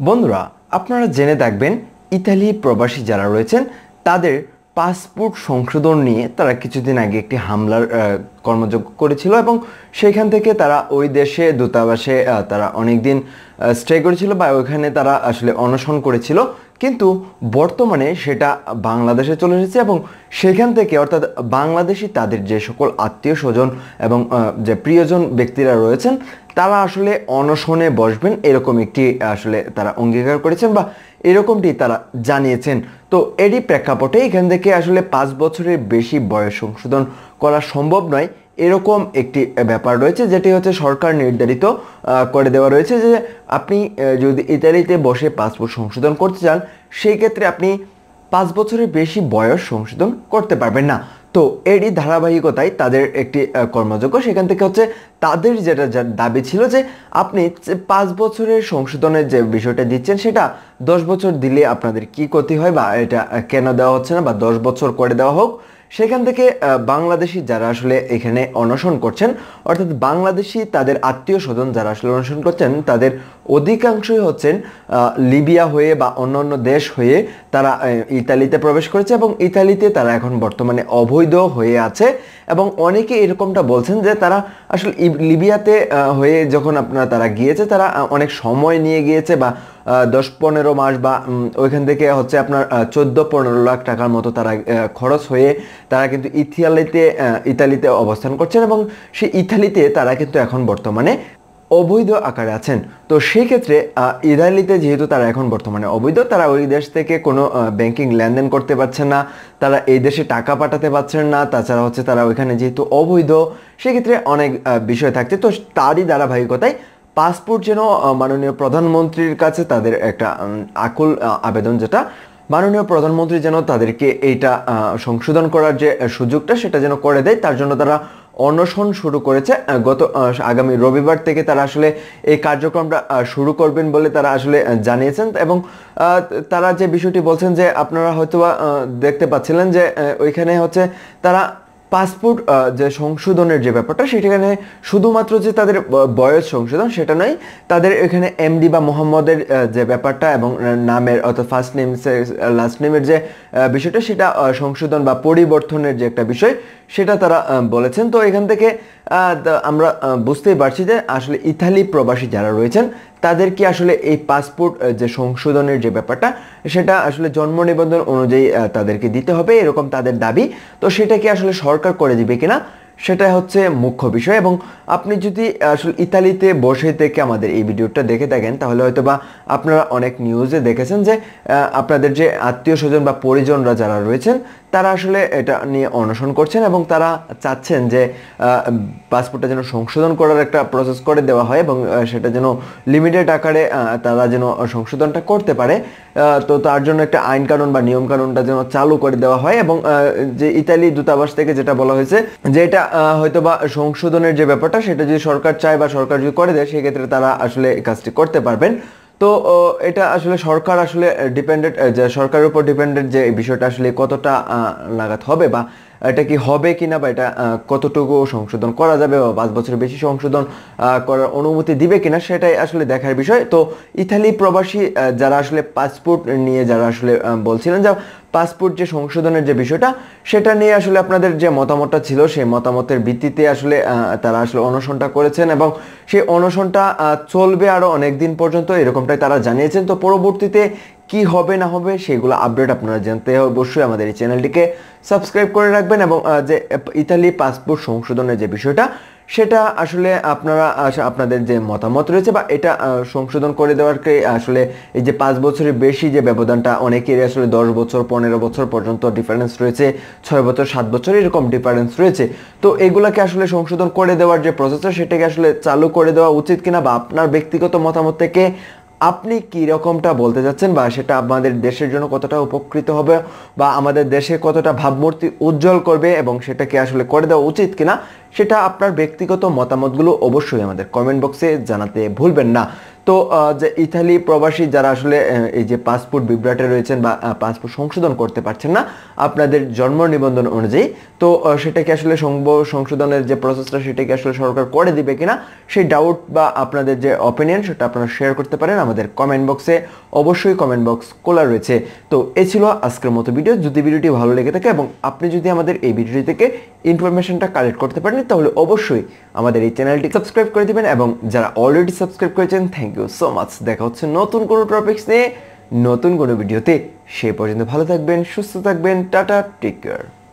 বন্ধুরা আপনারা জেনে থাকবেন ইতালি প্রবাসী যারা রয়েছেন তাদের পাসপোর্ট সংশোধন নিয়ে তারা কিছুদিন আগে একটি হামলার কর্মযোগ্য করেছিল এবং সেখান থেকে তারা ওই দেশে দূতাবাসে তারা অনেক দিন স্টে করেছিল বা ওইখানে তারা আসলে অনশন করেছিল, কিন্তু বর্তমানে সেটা বাংলাদেশে চলে এসেছে এবং সেখান থেকে অর্থাৎ বাংলাদেশি তাদের যে সকল আত্মীয় স্বজন এবং যে প্রিয়জন ব্যক্তিরা রয়েছেন তারা আসলে অনশনে বসবেন এরকম একটি আসলে তারা অঙ্গীকার করেছেন বা এরকমটি তারা জানিয়েছেন। তো এরই প্রেক্ষাপটে এখান থেকে আসলে 5 বছরের বেশি বয়স সংশোধন করা সম্ভব নয় এরকম একটি ব্যাপার রয়েছে, যেটি হচ্ছে সরকার নির্ধারিত করে দেওয়া রয়েছে যে আপনি যদি ইতালিতে বসে পাসপোর্ট সংশোধন করতে চান সেই ক্ষেত্রে আপনি 5 বছরের বেশি বয়স সংশোধন করতে পারবেন না। তো এরই ধারাবাহিকতায় তাদের একটি কর্মযোগ্য সেখান থেকে হচ্ছে তাদের যেটা দাবি ছিল যে আপনি 5 বছরের সংশোধনের যে বিষয়টা দিচ্ছেন সেটা 10 বছর দিলে আপনাদের কি ক্ষতি হয় বা এটা কেন দেওয়া হচ্ছে না বা 10 বছর করে দেওয়া হোক। সেখান থেকে বাংলাদেশি যারা আসলে এখানে অনশন করছেন অর্থাৎ বাংলাদেশি তাদের আত্মীয় স্বজন যারা আসলে অনশন করছেন তাদের অধিকাংশই হচ্ছেন লিবিয়া হয়ে বা অন্যান্য দেশ হয়ে তারা ইতালিতে প্রবেশ করেছে এবং ইতালিতে তারা এখন বর্তমানে অবৈধ হয়ে আছে এবং অনেকে এরকমটা বলছেন যে তারা আসলে লিবিয়াতে হয়ে যখন তারা গিয়েছে তারা অনেক সময় নিয়ে গিয়েছে বা 10-15 মাস বা ওইখান থেকে হচ্ছে আপনার 14-15 লাখ টাকার মতো তারা খরচ হয়ে তারা কিন্তু ইতালিতে অবস্থান করছেন এবং সেই ইতালিতে তারা কিন্তু এখন বর্তমানে অবৈধ আকারে আছেন। তো সেই ক্ষেত্রে ইতালিতে যেহেতু তারা এখন বর্তমানে অবৈধ, তারা ওই দেশ থেকে কোনো ব্যাংকিং লেনদেন করতে পারছেন না, তারা এই দেশে টাকা পাঠাতে পারছেন না, তাছাড়া হচ্ছে তারা ওইখানে যেহেতু অবৈধ সেক্ষেত্রে অনেক বিষয় থাকছে। তো তারই ধারাবাহিকতায় পাসপোর্ট যেন মাননীয় প্রধানমন্ত্রীর কাছে তাদের একটা আকুল আবেদন, যেটা মাননীয় প্রধানমন্ত্রী যেন তাদেরকে এইটা সংশোধন করার যে সুযোগটা সেটা যেন করে দেয়, তার জন্য তারা অনশন শুরু করেছে। আগামী রবিবার থেকে তারা আসলে এই কার্যক্রমটা শুরু করবেন বলে তারা আসলে জানিয়েছেন এবং তারা যে বিষয়টি বলছেন যে আপনারা হয়তো দেখতে পাচ্ছিলেন যে ওইখানে হচ্ছে তারা পাসপোর্ট যে সংশোধনের যে ব্যাপারটা সেখানে শুধুমাত্র যে তাদের বয়স সংশোধন সেটা নয়, তাদের এখানে এমডি বা মোহাম্মদের যে ব্যাপারটা এবং নামের অর্থাৎ ফার্স্ট নেম লাস্ট নেমের যে বিষয়টা সেটা সংশোধন বা পরিবর্তনের যে একটা বিষয় সেটা তারা বলেছেন। তো এখান থেকে আমরা বুঝতেই পারছি যে আসলে ইতালি প্রবাসী যারা রয়েছেন তাদেরকে আসলে এই পাসপোর্ট যে সংশোধনের যে ব্যাপারটা সেটা আসলে জন্ম নিবন্ধন অনুযায়ী তাদেরকে দিতে হবে এরকম তাদের দাবি। তো সেটাকে আসলে সরকার করে দিবে কিনা সেটা হচ্ছে মুখ্য বিষয়। এবং আপনি যদি আসলে ইতালিতে বসে থেকে আমাদের এই ভিডিওটা দেখে থাকেন তাহলে হয়তো বা আপনারা অনেক নিউজে দেখেছেন যে আপনাদের যে আত্মীয় স্বজন বা পরিজনরা যারা রয়েছেন তারা আসলে এটা নিয়ে অনশন করছেন এবং তারা চাচ্ছেন যে পাসপোর্টটা যেন সংশোধন করার একটা প্রসেস করে দেওয়া হয় এবং সেটা যেন লিমিটেড আকারে তারা যেন সংশোধনটা করতে পারে। তো তার জন্য একটা আইন কানুন বা নিয়ম কানুনটা যেন চালু করে দেওয়া হয় এবং যে ইতালি দূতাবাস থেকে যেটা বলা হয়েছে যে এটা হয়তো বা সংশোধনের যে ব্যাপারটা সেটা যদি সরকার চায় বা সরকার যদি করে দেয় সেক্ষেত্রে তারা আসলে কাজটি করতে পারবেন। তো এটা আসলে সরকার আসলে ডিপেন্ডেন্ট, যে সরকারের উপর ডিপেন্ডেন্ট যে বিষয়টা আসলে কতটা নাগাদ হবে বা এটা কি হবে কিনা বা এটা কতটুকু সংশোধন করা যাবে বা 5 বছরের বেশি সংশোধন করার অনুমতি দিবে কিনা সেটাই আসলে দেখার বিষয়। তো ইতালি প্রবাসী যারা আসলে পাসপোর্ট নিয়ে যারা আসলে বলছিলেন যে পাসপোর্ট যে সংশোধনের যে বিষয়টা সেটা নিয়ে আসলে আপনাদের যে মতামতটা ছিল সেই মতামতের ভিত্তিতে আসলে তারা আসলে অনশনটা করেছেন এবং সেই অনশনটা চলবে আরও অনেক দিন পর্যন্ত এরকমটাই তারা জানিয়েছেন। তো পরবর্তীতে কি হবে না হবে সেগুলো আপডেট আপনারা জানতে অবশ্যই আমাদের এই চ্যানেলটিকে সাবস্ক্রাইব করে রাখবেন এবং যে ইতালি পাসপোর্ট সংশোধনের যে বিষয়টা সেটা আসলে আপনারা আপনাদের যে মতামত রয়েছে বা এটা সংশোধন করে দেওয়ারকে আসলে এই যে 5 বছরের বেশি যে ব্যবধানটা অনেকেরই আসলে 10 বছর 15 বছর পর্যন্ত ডিফারেন্স রয়েছে, 6 বছর 7 বছর এরকম ডিফারেন্স রয়েছে। তো এগুলাকে আসলে সংশোধন করে দেওয়ার যে প্রসেসটা সেটাকে আসলে চালু করে দেওয়া উচিত কিনা বা আপনার ব্যক্তিগত মতামত থেকে আপনি কি রকমটা বলতে যাচ্ছেন বা সেটা আমাদের দেশের জন্য কতটা উপকৃত হবে বা আমাদের দেশে কতটা ভাবমূর্তি উজ্জ্বল করবে এবং সেটাকে আসলে করে দেওয়া উচিত কিনা সেটা আপনার ব্যক্তিগত মতামতগুলো অবশ্যই আমাদের কমেন্ট বক্সে জানাতে ভুলবেন না। তো যে ইতালি প্রবাসী যারা আসলে এই যে পাসপোর্ট বিভ্রাটে রয়েছেন বা পাসপোর্ট সংশোধন করতে পারছেন না আপনাদের জন্ম নিবন্ধন অনুযায়ী, তো সেটাকে আসলে সংশোধনের যে প্রসেসটা সেটাকে আসলে সরকার করে দিবে কিনা সেই ডাউট বা আপনাদের যে অপিনিয়ন সেটা আপনারা শেয়ার করতে পারেন আমাদের কমেন্ট বক্সে। অবশ্যই কমেন্ট বক্স খোলা রয়েছে। তো এই ছিল আজকের মতো ভিডিও। যদি ভিডিওটি ভালো লেগে থাকে এবং আপনি যদি আমাদের এই ভিডিওটি থেকে ইনফরমেশনটা কালেক্ট করতে পারেন তাহলে অবশ্যই আমাদের এই চ্যানেলটি সাবস্ক্রাইব করে দিবেন, এবং যারা অলরেডি সাবস্ক্রাইব করেছেন থ্যাংক ইউ সো মাচ। দেখা হচ্ছে নতুন কোনো টপিকস নিয়ে নতুন কোনো ভিডিওতে। সেই পর্যন্ত ভালো থাকবেন, সুস্থ থাকবেন, টাটা, টেক কেয়ার।